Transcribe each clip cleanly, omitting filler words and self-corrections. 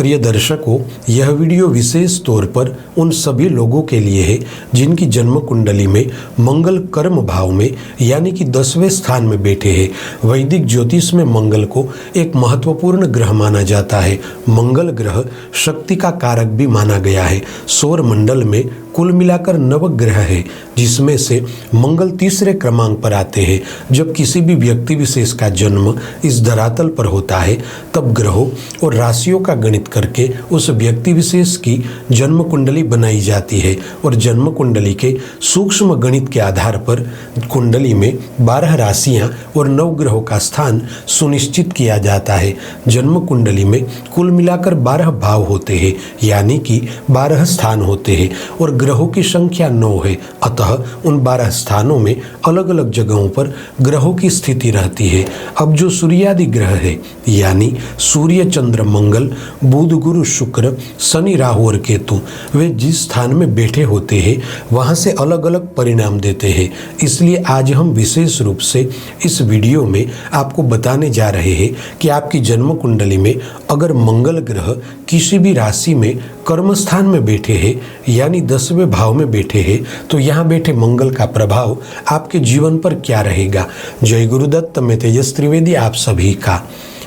प्रिय दर्शकों, यह वीडियो विशेष तौर पर उन सभी लोगों के लिए है जिनकी जन्म कुंडली में मंगल कर्म भाव में यानी कि 10वें स्थान में बैठे हैं। वैदिक ज्योतिष में मंगल को एक महत्वपूर्ण ग्रह माना जाता है। मंगल ग्रह शक्ति का कारक भी माना गया है। सौर मंडल में कुल मिलाकर 9 ग्रह है, जिसमें से मंगल तीसरे क्रमांक पर आते हैं। जब किसी भी व्यक्ति विशेष का जन्म इस धरातल पर होता है, तब ग्रहों और राशियों का गणित करके उस व्यक्ति विशेष की जन्म कुंडली बनाई जाती है और जन्म कुंडली के सूक्ष्म गणित के आधार पर कुंडली में 12 राशियां और 9 ग्रहों का स्थान सुनिश्चित किया जाता है। जन्म कुंडली में कुल मिलाकर 12 भाव होते हैं, यानी कि 12 स्थान होते हैं और ग्रहों की संख्या 9 है। अतः उन 12 स्थानों में अलग अलग जगहों पर ग्रहों की स्थिति रहती है। अब जो सूर्यादि ग्रह है, यानी सूर्य, चंद्र, मंगल, बुध, गुरु, शुक्र, शनि, राहु और केतु, वे जिस स्थान में बैठे होते हैं वहां से अलग अलग परिणाम देते हैं। इसलिए आज हम विशेष रूप से इस वीडियो में आपको बताने जा रहे हैं कि आपकी जन्म कुंडली में अगर मंगल ग्रह किसी भी राशि में कर्म स्थान में बैठे हैं यानी 10वें भाव में बैठे हैं, तो यहाँ बैठे मंगल का प्रभाव आपके जीवन पर क्या रहेगा। जय गुरुदत्त, मैं तेजस त्रिवेदी आप सभी का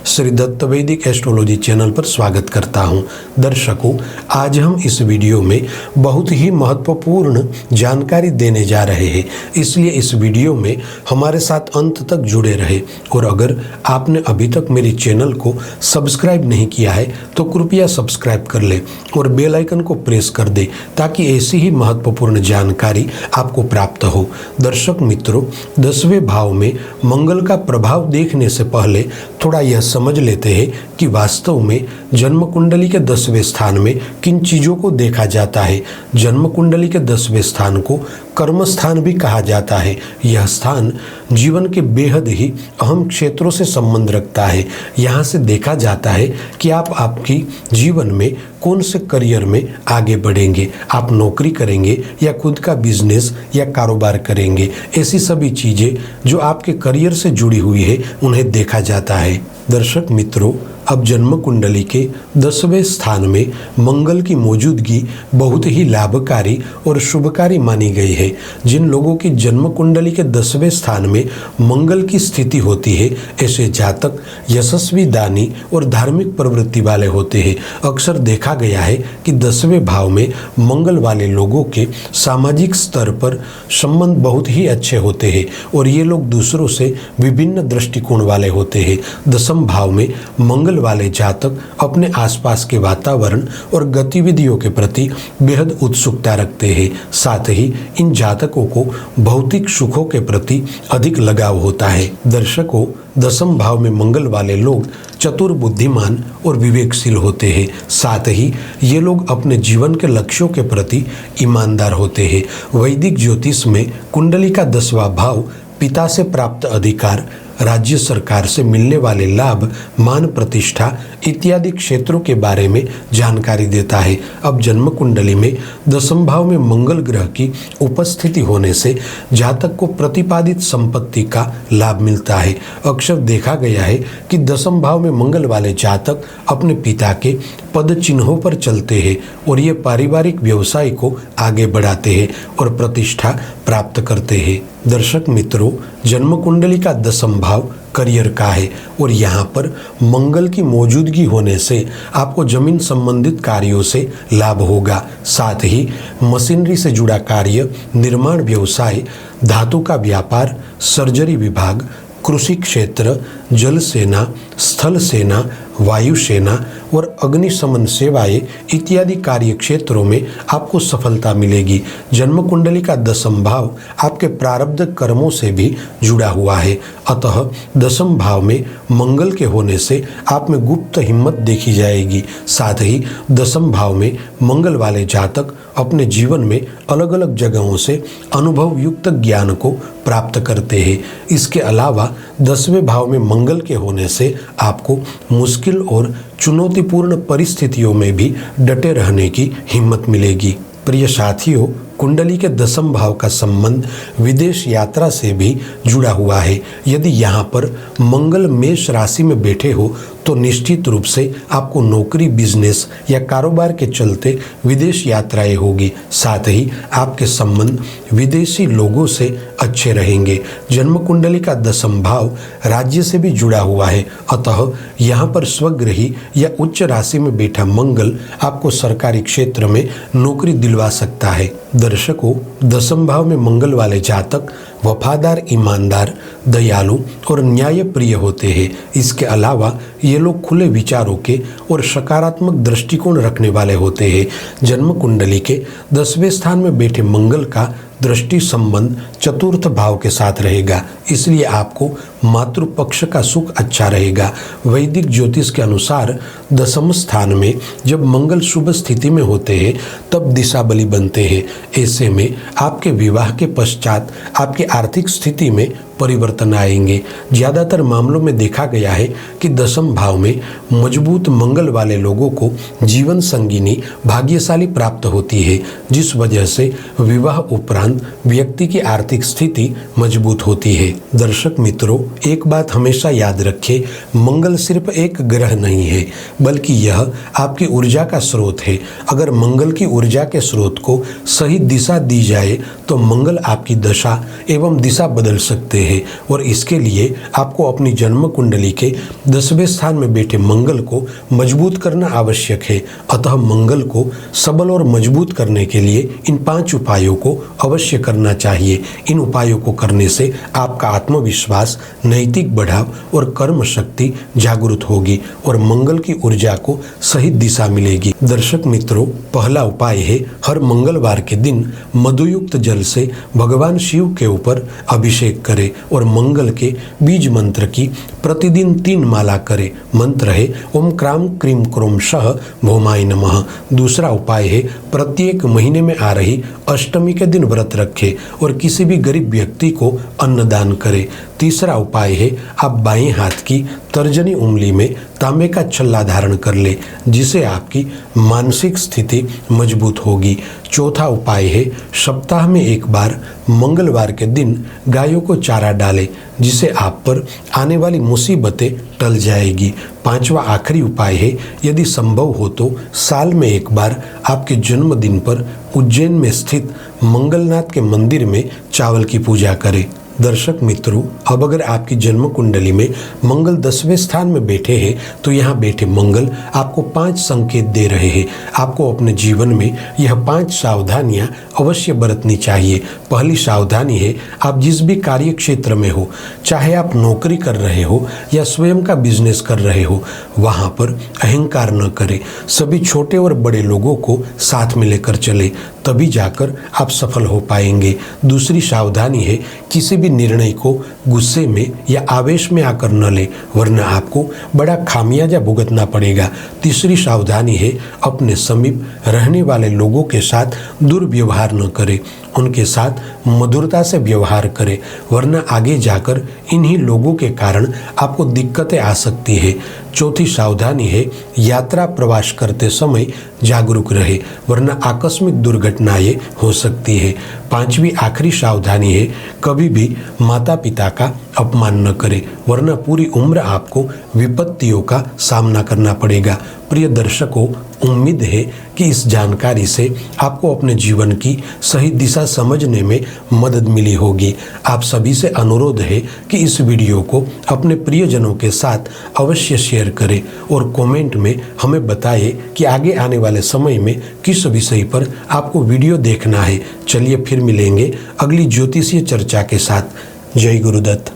श्री दत्त वैदिक एस्ट्रोलॉजी चैनल पर स्वागत करता हूं। दर्शकों, आज हम इस वीडियो में बहुत ही महत्वपूर्ण जानकारी देने जा रहे हैं, इसलिए इस वीडियो में हमारे साथ अंत तक जुड़े रहे। और अगर आपने अभी तक मेरे चैनल को सब्सक्राइब नहीं किया है तो कृपया सब्सक्राइब कर ले और बेल आइकन को प्रेस कर दे, ताकि ऐसी ही महत्वपूर्ण जानकारी आपको प्राप्त हो। दर्शक मित्रों, 10वें भाव में मंगल का प्रभाव देखने से पहले थोड़ा यह समझ लेते हैं कि वास्तव में जन्म कुंडली के 10वें स्थान में किन चीजों को देखा जाता है। जन्म कुंडली के 10वें स्थान को कर्म स्थान भी कहा जाता है। यह स्थान जीवन के बेहद ही अहम क्षेत्रों से संबंध रखता है। यहाँ से देखा जाता है कि आप आपकी जीवन में कौन से करियर में आगे बढ़ेंगे, आप नौकरी करेंगे या खुद का बिजनेस या कारोबार करेंगे। ऐसी सभी चीजें जो आपके करियर से जुड़ी हुई है उन्हें देखा जाता है। दर्शक मित्रों, अब जन्म कुंडली के 10वें स्थान में मंगल की मौजूदगी बहुत ही लाभकारी और शुभकारी मानी गई है। जिन लोगों की जन्म कुंडली के 10वें स्थान में मंगल की स्थिति होती है, ऐसे जातक यशस्वी, दानी और धार्मिक प्रवृत्ति वाले होते हैं। अक्सर देखा गया है कि 10वें भाव में मंगल वाले लोगों के सामाजिक स्तर पर संबंध बहुत ही अच्छे होते हैं और ये लोग दूसरों से विभिन्न दृष्टिकोण वाले होते हैं। 10वें भाव में मंगल वाले जातक अपने आसपास के वातावरण और गतिविधियों के प्रति बेहद उत्सुकता रखते हैं। साथ ही इन जातकों को भौतिक सुखों के प्रति अधिक लगाव होता है। दर्शकों, 10वें भाव में मंगल वाले लोग चतुर, बुद्धिमान और विवेकशील होते हैं। साथ ही ये लोग अपने जीवन के लक्ष्यों के प्रति ईमानदार होते हैं। वैदिक ज्योतिष में कुंडली का 10वां भाव पिता से प्राप्त अधिकार, राज्य सरकार से मिलने वाले लाभ, मान प्रतिष्ठा इत्यादि क्षेत्रों के बारे में जानकारी देता है। अब जन्म कुंडली में 10वें भाव में मंगल ग्रह की उपस्थिति होने से जातक को प्रतिपादित संपत्ति का लाभ मिलता है। अक्सर देखा गया है कि 10वें भाव में मंगल वाले जातक अपने पिता के पद चिन्हों पर चलते हैं और ये पारिवारिक व्यवसाय को आगे बढ़ाते हैं और प्रतिष्ठा प्राप्त करते हैं। दर्शक मित्रों, जन्म कुंडली का 10वां भाव करियर का है और यहाँ पर मंगल की मौजूदगी होने से आपको जमीन संबंधित कार्यों से लाभ होगा। साथ ही मशीनरी से जुड़ा कार्य, निर्माण व्यवसाय, धातु का व्यापार, सर्जरी विभाग, कृषि क्षेत्र, जल सेना, स्थल सेना, वायु सेना और अग्निशमन सेवाएं इत्यादि कार्य क्षेत्रों में आपको सफलता मिलेगी। जन्म कुंडली का 10वां भाव आपके प्रारब्ध कर्मों से भी जुड़ा हुआ है। अतः 10वें भाव में मंगल के होने से आप में गुप्त हिम्मत देखी जाएगी। साथ ही 10वें भाव में मंगल वाले जातक अपने जीवन में अलग अलग जगहों से अनुभव युक्त ज्ञान को प्राप्त करते हैं। इसके अलावा 10वें भाव में मंगल के होने से आपको मुश्किल और चुनौतीपूर्ण परिस्थितियों में भी डटे रहने की हिम्मत मिलेगी। प्रिय साथियों, कुंडली के दसम भाव का संबंध विदेश यात्रा से भी जुड़ा हुआ है। यदि यहाँ पर मंगल मेष राशि में बैठे हो तो निश्चित रूप से आपको नौकरी, बिजनेस या कारोबार के चलते विदेश यात्राएं होगी। साथ ही आपके संबंध विदेशी लोगों से अच्छे रहेंगे। जन्म कुंडली का दसम भाव राज्य से भी जुड़ा हुआ है, अतः यहाँ पर स्वगृही या उच्च राशि में बैठा मंगल आपको सरकारी क्षेत्र में नौकरी दिलवा सकता है। दर्शकों, दसम भाव में मंगल वाले जातक वफादार, ईमानदार, दयालु और न्यायप्रिय होते हैं। इसके अलावा ये लोग खुले विचारों के और सकारात्मक दृष्टिकोण रखने वाले होते हैं। जन्म कुंडली के 10वें स्थान में बैठे मंगल का दृष्टि संबंध चतुर्थ भाव के साथ रहेगा, इसलिए आपको मातृपक्ष का सुख अच्छा रहेगा। वैदिक ज्योतिष के अनुसार दसम स्थान में जब मंगल शुभ स्थिति में होते हैं तब दिशा बली बनते हैं। ऐसे में आपके विवाह के पश्चात आपकी आर्थिक स्थिति में परिवर्तन आएंगे। ज़्यादातर मामलों में देखा गया है कि दसम भाव में मजबूत मंगल वाले लोगों को जीवन संगिनी भाग्यशाली प्राप्त होती है, जिस वजह से विवाह उपरांत व्यक्ति की आर्थिक स्थिति मजबूत होती है। दर्शक मित्रों, एक बात हमेशा याद रखें, मंगल सिर्फ एक ग्रह नहीं है, बल्कि यह आपकी ऊर्जा का स्रोत है। अगर मंगल की ऊर्जा के स्रोत को सही दिशा दी जाए तो मंगल आपकी दशा एवं दिशा बदल सकते हैं, और इसके लिए आपको अपनी जन्म कुंडली के 10वें स्थान में बैठे मंगल को मजबूत करना आवश्यक है। अतः मंगल को सबल और मजबूत करने के लिए इन 5 उपायों को अवश्य करना चाहिए। इन उपायों को करने से आपका आत्मविश्वास, नैतिक बढ़ाव और कर्म शक्ति जागृत होगी और मंगल की ऊर्जा को सही दिशा मिलेगी। दर्शक मित्रों, पहला उपाय है हर मंगलवार के दिन मधुयुक्त जल से भगवान शिव के ऊपर अभिषेक करें और मंगल के बीज मंत्र की प्रतिदिन 3 माला करें। मंत्र है ओम क्राम क्रीम क्रोम शः भौमाय नमः। दूसरा उपाय है प्रत्येक महीने में आ रही अष्टमी के दिन व्रत रखें और किसी भी गरीब व्यक्ति को अन्नदान करें। तीसरा उपाय है आप बाएं हाथ की तर्जनी उंगली में तांबे का छल्ला धारण कर ले, जिसे आपकी मानसिक स्थिति मजबूत होगी। चौथा उपाय है सप्ताह में एक बार मंगलवार के दिन गायों को चारा डालें, जिसे आप पर आने वाली मुसीबतें टल जाएगी। पांचवा आखिरी उपाय है यदि संभव हो तो साल में एक बार आपके जन्मदिन पर उज्जैन में स्थित मंगलनाथ के मंदिर में चावल की पूजा करें। दर्शक मित्रों, अब अगर आपकी जन्म कुंडली में मंगल 10वें स्थान में बैठे हैं तो यहाँ बैठे मंगल आपको 5 संकेत दे रहे हैं। आपको अपने जीवन में यह 5 सावधानियाँ अवश्य बरतनी चाहिए। पहली सावधानी है आप जिस भी कार्य क्षेत्र में हो, चाहे आप नौकरी कर रहे हो या स्वयं का बिजनेस कर रहे हो, वहाँ पर अहंकार न करें। सभी छोटे और बड़े लोगों को साथ में लेकर चले, तभी जाकर आप सफल हो पाएंगे। दूसरी सावधानी है किसी भी निर्णय को गुस्से में या आवेश में आकर न ले, वरना आपको बड़ा खामियाजा भुगतना पड़ेगा। तीसरी सावधानी है अपने समीप रहने वाले लोगों के साथ दुर्व्यवहार न करें, उनके साथ मधुरता से व्यवहार करें, वरना आगे जाकर इन्हीं लोगों के कारण आपको दिक्कतें आ सकती है। चौथी सावधानी है यात्रा प्रवास करते समय जागरूक रहे, वरना आकस्मिक दुर्घटनाएं हो सकती है। पांचवी आखिरी सावधानी है कभी भी माता पिता का अपमान न करें, वरना पूरी उम्र आपको विपत्तियों का सामना करना पड़ेगा। प्रिय दर्शकों, उम्मीद है कि इस जानकारी से आपको अपने जीवन की सही दिशा समझने में मदद मिली होगी। आप सभी से अनुरोध है कि इस वीडियो को अपने प्रियजनों के साथ अवश्य शेयर करें और कमेंट में हमें बताएं कि आगे आने वाले समय में किस विषय पर आपको वीडियो देखना है। चलिए फिर मिलेंगे अगली ज्योतिषीय चर्चा के साथ। जय गुरुदत्त।